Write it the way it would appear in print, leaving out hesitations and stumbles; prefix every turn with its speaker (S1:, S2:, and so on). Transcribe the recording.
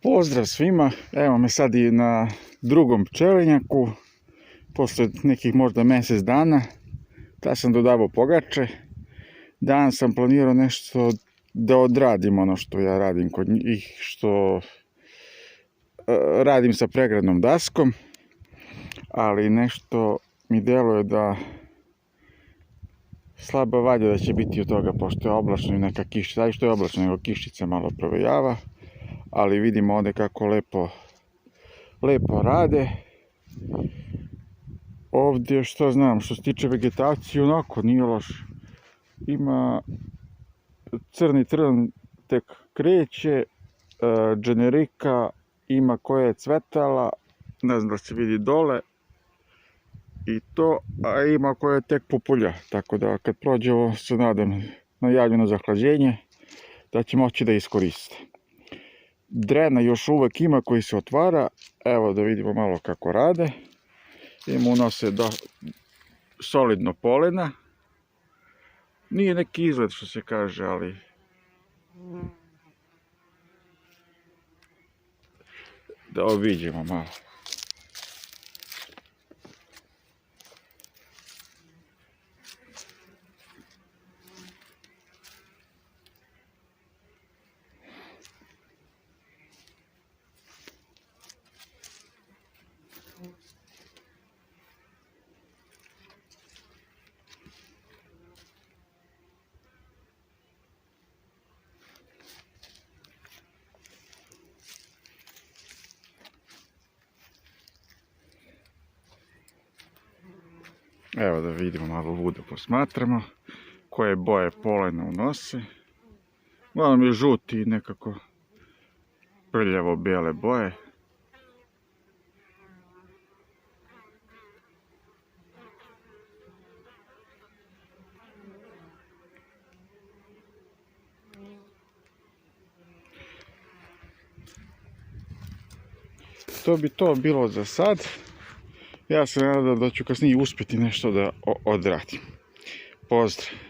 S1: Pozdrav svima, evo me sad i na drugom pčelinjaku, posle nekih možda mjesec dana, tad sam dodavao pogače. Danas sam planirao nešto da odradim ono što ja radim kod njih, što radim sa pregradnom daskom, ali nešto mi deluje da slaba valja da će biti od toga, pošto je oblačno i neka kišica, ali što je oblačno, nego kišica malo provejava. Ali vidimo ovdje kako lepo rade. Ovdje što znam, što se tiče vegetacije, onako nije loš. Ima crni trn tek kreće, dženerika ima koja je cvetala, ne znam da se vidi dole, i to, a ima koja je tek populja, tako da kad prođe ovo se nadam najavljeno zahlađenje, da će moći da iskoriste. Drena još uvek ima koji se otvara, evo da vidimo malo kako rade. Im unose solidno polena. Nije neki izgled što se kaže, ali da obiđemo malo. Evo da vidimo malo ludo, posmatramo koje boje polena unose. Uglavnom je žuti i nekako prljavo bijele boje. To bi to bilo za sad. Ja se nadam da ću kasnije uspjeti nešto da odradim. Pozdrav!